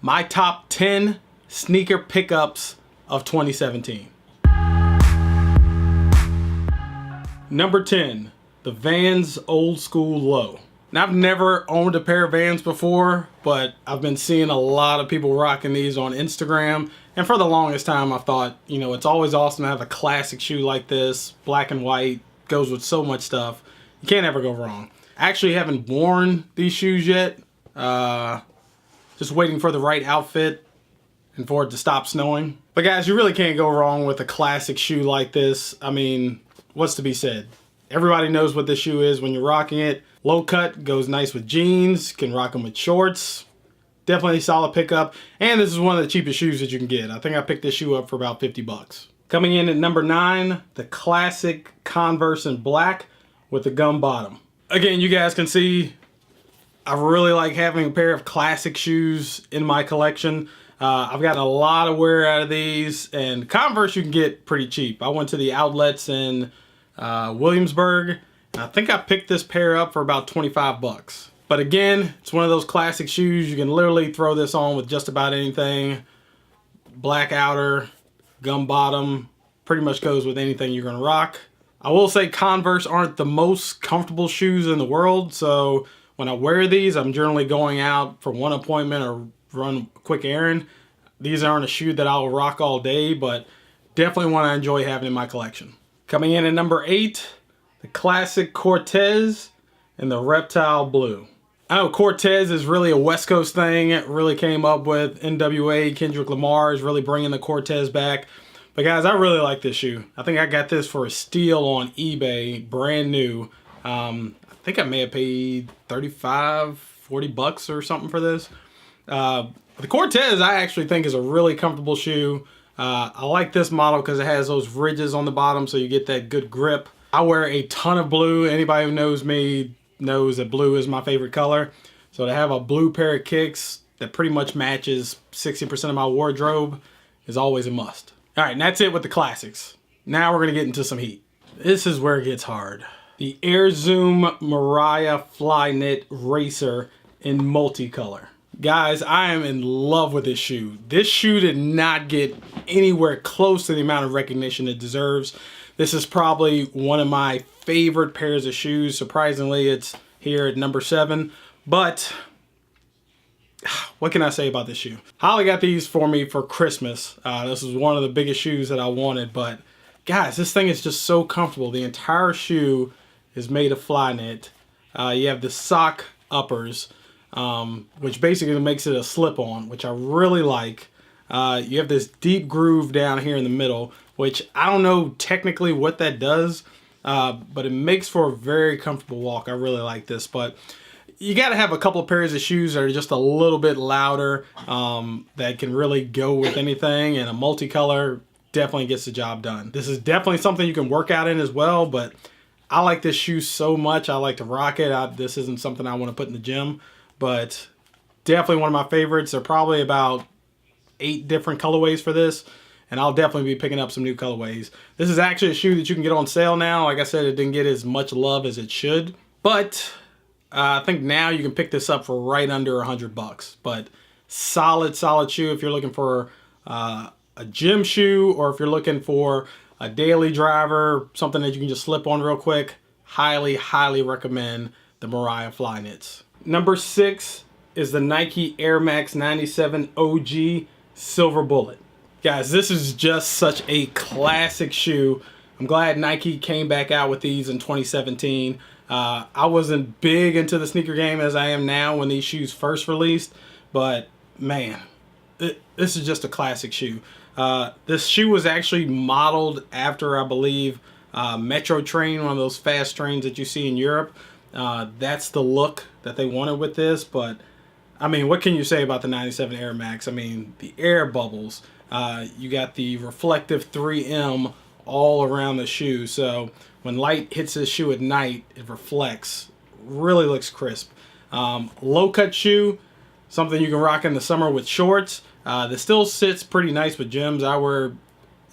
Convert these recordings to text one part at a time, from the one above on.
my top 10 sneaker pickups of 2017. Number 10, the Vans Old School Low. Now, I've never owned a pair of Vans before, but I've been seeing a lot of people rocking these on Instagram. And for the longest time, I thought, you know, it's always awesome to have a classic shoe like this. Black and white, goes with so much stuff. You can't ever go wrong. I actually haven't worn these shoes yet. Just waiting for the right outfit and for it to stop snowing. But guys, you really can't go wrong with a classic shoe like this. I mean, what's to be said? Everybody knows what this shoe is when you're rocking it. Low cut, goes nice with jeans, can rock them with shorts. Definitely a solid pickup. And this is one of the cheapest shoes that you can get. I think I picked this shoe up for about 50 bucks. Coming in at number 9, the classic Converse in black with the gum bottom. Again, you guys can see I really like having a pair of classic shoes in my collection. I've gotten a lot of wear out of these, and Converse you can get pretty cheap. I went to the outlets in Williamsburg, and I think I picked this pair up for about 25 bucks. But again, it's one of those classic shoes. You can literally throw this on with just about anything. Black outer, gum bottom, pretty much goes with anything you're gonna rock. I will say Converse aren't the most comfortable shoes in the world, so when I wear these, I'm generally going out for one appointment or run a quick errand. These aren't a shoe that I'll rock all day, but definitely one I enjoy having in my collection. Coming in at number 8, the classic Cortez in the Reptile Blue. I know Cortez is really a West Coast thing. It really came up with NWA. Kendrick Lamar is really bringing the Cortez back. But guys, I really like this shoe. I think I got this for a steal on eBay, brand new. I think I may have paid 35, 40 bucks or something for this. The Cortez I actually think is a really comfortable shoe. I like this model because it has those ridges on the bottom so you get that good grip. I wear a ton of blue. Anybody who knows me knows that blue is my favorite color. So to have a blue pair of kicks that pretty much matches 60% of my wardrobe is always a must. All right, and that's it with the classics. Now we're gonna get into some heat. This is where it gets hard. The Air Zoom Mariah Flyknit Racer in multicolor. Guys, I am in love with this shoe. This shoe did not get anywhere close to the amount of recognition it deserves. This is probably one of my favorite pairs of shoes. Surprisingly, it's here at number 7. But what can I say about this shoe? Holly got these for me for Christmas. This was one of the biggest shoes that I wanted. But guys, this thing is just so comfortable. The entire shoe is made of Flyknit. You have the sock uppers, which basically makes it a slip-on, which I really like. You have this deep groove down here in the middle, which I don't know technically what that does, but it makes for a very comfortable walk. I really like this, but you got to have a couple of pairs of shoes that are just a little bit louder, that can really go with anything, and a multicolor definitely gets the job done. This is definitely something you can work out in as well, but I like this shoe so much. I like to rock it. This isn't something I want to put in the gym, but definitely one of my favorites. There are probably about 8 different colorways for this, and I'll definitely be picking up some new colorways. This is actually a shoe that you can get on sale now. Like I said, it didn't get as much love as it should, but I think now you can pick this up for right under 100 bucks. But solid shoe if you're looking for a gym shoe, or if you're looking for a daily driver, something that you can just slip on real quick. Highly recommend the Mariah Flyknits. Number 6 is the Nike Air Max 97 OG Silver Bullet. Guys, this is just such a classic shoe. I'm glad Nike came back out with these in 2017. I wasn't big into the sneaker game as I am now when these shoes first released, but man, this is just a classic shoe. This shoe was actually modeled after, I believe, Metro Train, one of those fast trains that you see in Europe. That's the look that they wanted with this, but I mean, what can you say about the 97 Air Max? I mean, the air bubbles, you got the reflective 3M all around the shoe, so when light hits the shoe at night, it reflects. Really looks crisp. Low cut shoe, something you can rock in the summer with shorts. This still sits pretty nice with gyms. I wear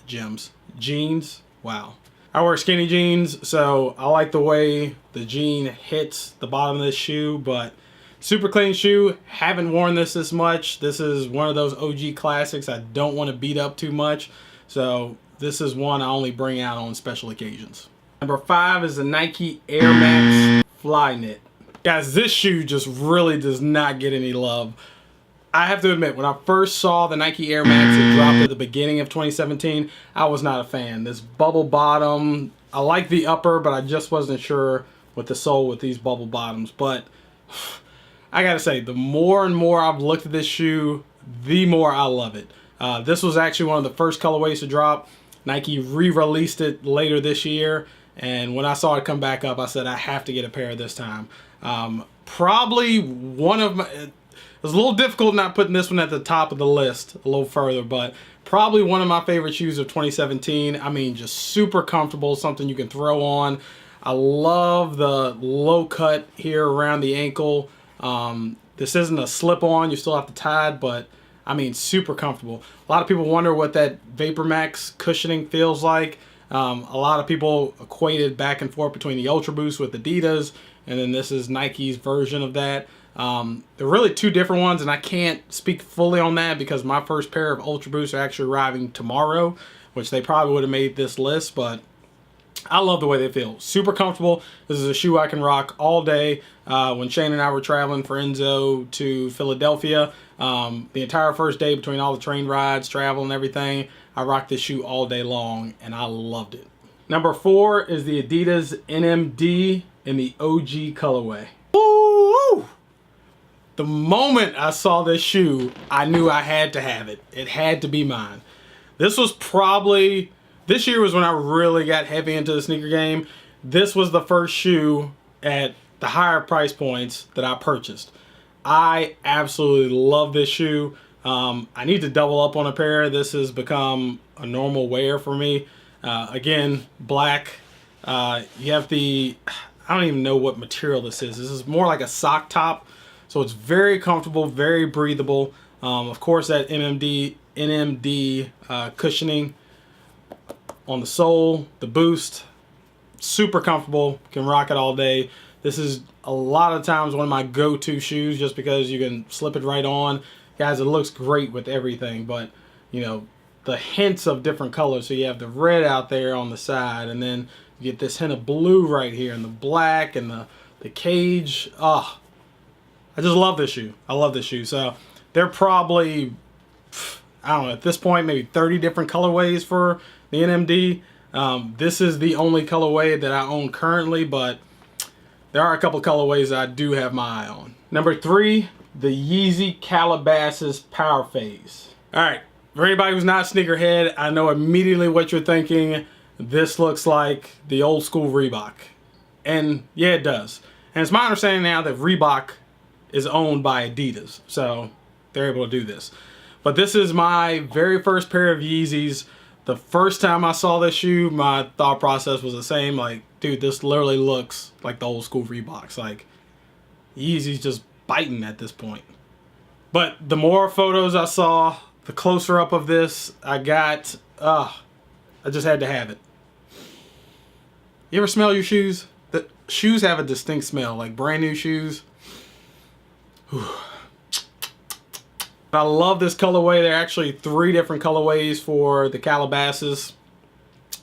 jeans. Wow. I wear skinny jeans, so I like the way the jean hits the bottom of this shoe, but Super clean shoe. Haven't worn this much. This is one of those OG classics I don't want to beat up too much. So this is one I only bring out on special occasions. Number 5 is the Nike Air Max Flyknit. Guys, this shoe just really does not get any love. I have to admit, when I first saw the Nike Air Max that dropped at the beginning of 2017, I was not a fan. This bubble bottom, I like the upper, but I just wasn't sure with the sole with these bubble bottoms. But I gotta say, the more and more I've looked at this shoe, the more I love it. This was actually one of the first colorways to drop. Nike re-released it later this year, and when I saw it come back up, I said I have to get a pair this time. Probably one of my... It was a little difficult not putting this one at the top of the list a little further, but probably one of my favorite shoes of 2017. I mean, just super comfortable, something you can throw on. I love the low cut here around the ankle. This isn't a slip-on, you still have to tie it, but I mean, super comfortable. A lot of people wonder what that VaporMax cushioning feels like. A lot of people equated back and forth between the Ultra Boost with Adidas, and then this is Nike's version of that. They're really two different ones, and I can't speak fully on that because my first pair of Ultra Boosts are actually arriving tomorrow, which they probably would have made this list, but I love the way they feel. Super comfortable. This is a shoe I can rock all day. When Shane and I were traveling for Enzo to Philadelphia, the entire first day between all the train rides, travel, and everything, I rocked this shoe all day long, and I loved it. Number 4 is the Adidas NMD in the OG colorway. Woo! The moment I saw this shoe, I knew I had to have it. It had to be mine. This was probably... This year was when I really got heavy into the sneaker game. This was the first shoe at the higher price points that I purchased. I absolutely love this shoe. I need to double up on a pair. This has become a normal wear for me. Again, black. You have the... I don't even know what material this is. This is more like a sock top. So it's very comfortable, very breathable. Of course, that NMD cushioning on the sole, the boost, super comfortable, can rock it all day. This is a lot of times one of my go-to shoes just because you can slip it right on. Guys, it looks great with everything, but you know, the hints of different colors. So you have the red out there on the side, and then you get this hint of blue right here, and the black, and the cage. Oh, I just love this shoe. I love this shoe. So they're probably, I don't know, at this point, maybe 30 different colorways for the NMD. This is the only colorway that I own currently, but there are a couple colorways that I do have my eye on. Number 3, the Yeezy Calabasas Power Phase. All right, for anybody who's not a sneakerhead, I know immediately what you're thinking. This looks like the old school Reebok. And yeah, it does. And it's my understanding now that Reebok is owned by Adidas, so they're able to do this. But this is my very first pair of Yeezys. The first time I saw this shoe, my thought process was the same. Like, dude, this literally looks like the old school Reeboks. Like, Yeezy's just biting at this point. But the more photos I saw, the closer up of this I got, I just had to have it. You ever smell your shoes? The shoes have a distinct smell, like brand new shoes. Whew. I love this colorway. There are actually 3 different colorways for the Calabasas.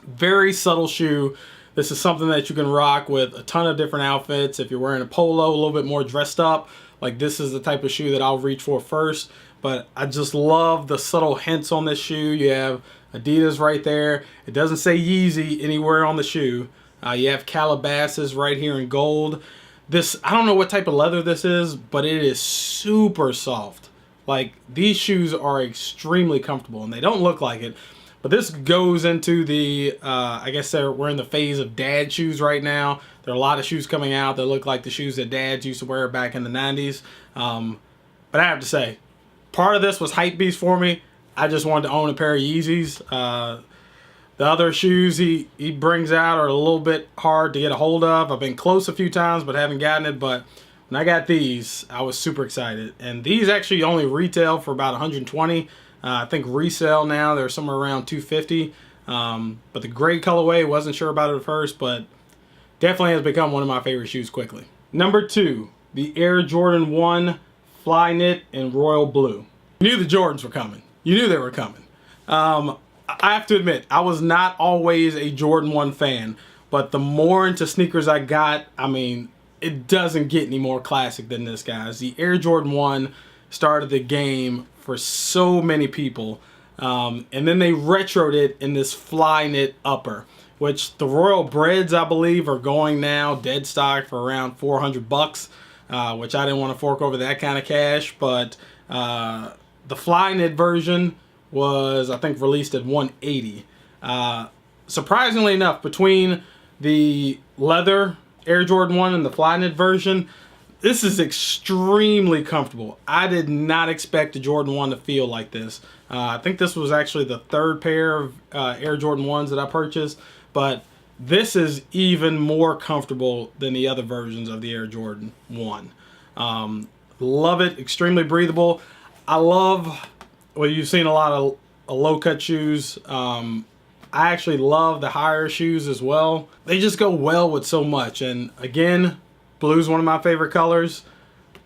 Very subtle shoe. This is something that you can rock with a ton of different outfits. If you're wearing a polo, a little bit more dressed up, like this is the type of shoe that I'll reach for first. But I just love the subtle hints on this shoe. You have Adidas right there. It doesn't say Yeezy anywhere on the shoe. You have Calabasas right here in gold. This, I don't know what type of leather this is, but it is super soft. Like, these shoes are extremely comfortable, and they don't look like it. But this goes into the, I guess we're in the phase of dad shoes right now. There are a lot of shoes coming out that look like the shoes that dads used to wear back in the 90s. But I have to say, part of this was hype beast for me. I just wanted to own a pair of Yeezys. The other shoes he brings out are a little bit hard to get a hold of. I've been close a few times, but haven't gotten it. But when I got these, I was super excited. And these actually only retail for about $120. I think resale now, they're somewhere around $250. But the gray colorway, wasn't sure about it at first, but definitely has become one of my favorite shoes quickly. Number 2, the Air Jordan 1 Flyknit in royal blue. You knew the Jordans were coming. You knew they were coming. I have to admit, I was not always a Jordan 1 fan, but the more into sneakers I got, I mean, it doesn't get any more classic than this, guys. The Air Jordan 1 started the game for so many people, and then they retroed it in this Flyknit upper, which the Royal Breads, I believe, are going now dead stock for around $400, which I didn't want to fork over that kind of cash, but the Flyknit version was, I think, released at $180. Surprisingly enough, between the leather Air Jordan 1 and the Flyknit version, this is extremely comfortable. I did not expect the Jordan 1 to feel like this. I think this was actually the third pair of Air Jordan 1s that I purchased, but this is even more comfortable than the other versions of the Air Jordan 1. Love it, extremely breathable. I love, well, you've seen a lot of low-cut shoes. I actually love the higher shoes as well. They just go well with so much. And again, blue's one of my favorite colors.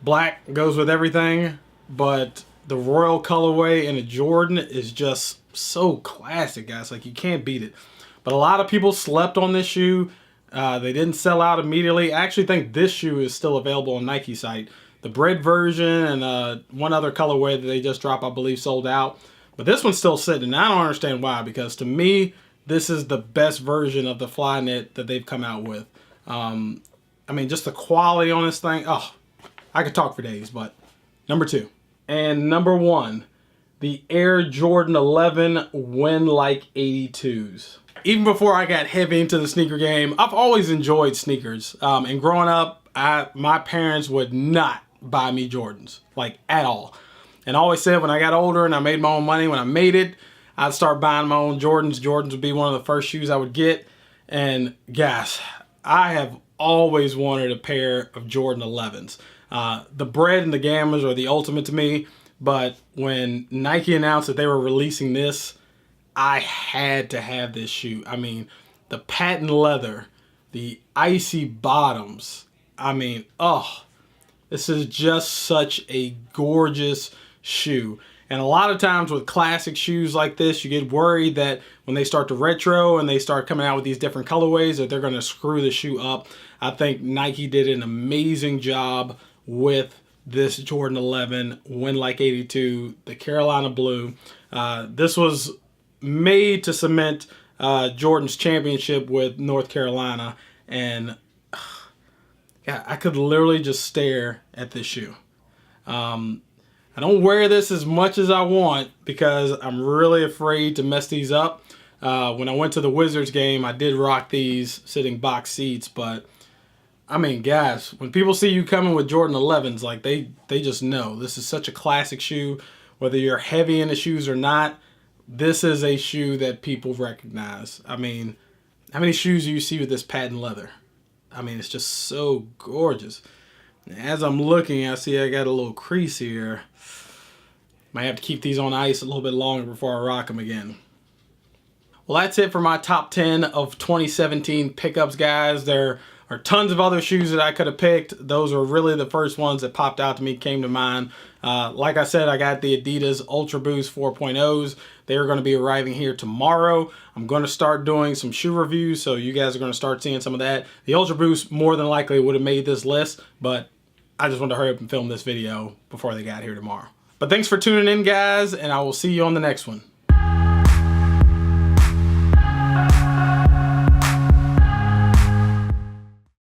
Black goes with everything, but the royal colorway in a Jordan is just so classic, guys. Like, you can't beat it. But a lot of people slept on this shoe. They didn't sell out immediately. I actually think this shoe is still available on Nike's site. The bread version and one other colorway that they just dropped, I believe, sold out. But this one's still sitting, and I don't understand why, because to me, this is the best version of the Flyknit that they've come out with. I mean, just the quality on this thing, oh, I could talk for days, but number 2. And number 1, the Air Jordan 11 Win Like 82s. Even before I got heavy into the sneaker game, I've always enjoyed sneakers. And growing up, my parents would not buy me Jordans, like, at all. And I always said when I got older and I made my own money, when I made it, I'd start buying my own Jordans. Jordans would be one of the first shoes I would get. And guys, I have always wanted a pair of Jordan 11s. The bread and the Gammas are the ultimate to me. But when Nike announced that they were releasing this, I had to have this shoe. I mean, the patent leather, the icy bottoms. I mean, oh, this is just such a gorgeous shoe. And a lot of times with classic shoes like this, you get worried that when they start to retro and they start coming out with these different colorways that they're going to screw the shoe up. I think Nike did an amazing job with this Jordan 11 Win Like 82, the Carolina blue. This was made to cement Jordan's championship with North Carolina, and yeah, I could literally just stare at this shoe. I don't wear this as much as I want because I'm really afraid to mess these up. When I went to the Wizards game, I did rock these sitting box seats, but I mean, guys, when people see you coming with Jordan 11s, like they just know this is such a classic shoe. Whether you're heavy into shoes or not, this is a shoe that people recognize. I mean, how many shoes do you see with this patent leather? I mean, it's just so gorgeous. As I'm looking, I see I got a little crease here. Might have to keep these on ice a little bit longer before I rock them again. Well, that's it for my top 10 of 2017 pickups, guys. There are tons of other shoes that I could have picked. Those are really the first ones that popped out to me, came to mind. Like I said, I got the Adidas Ultra Boost 4.0s. They are going to be arriving here tomorrow. I'm going to start doing some shoe reviews, so you guys are going to start seeing some of that. The Ultra Boost more than likely would have made this list, but I just wanted to hurry up and film this video before they got here tomorrow. But thanks for tuning in, guys, and I will see you on the next one.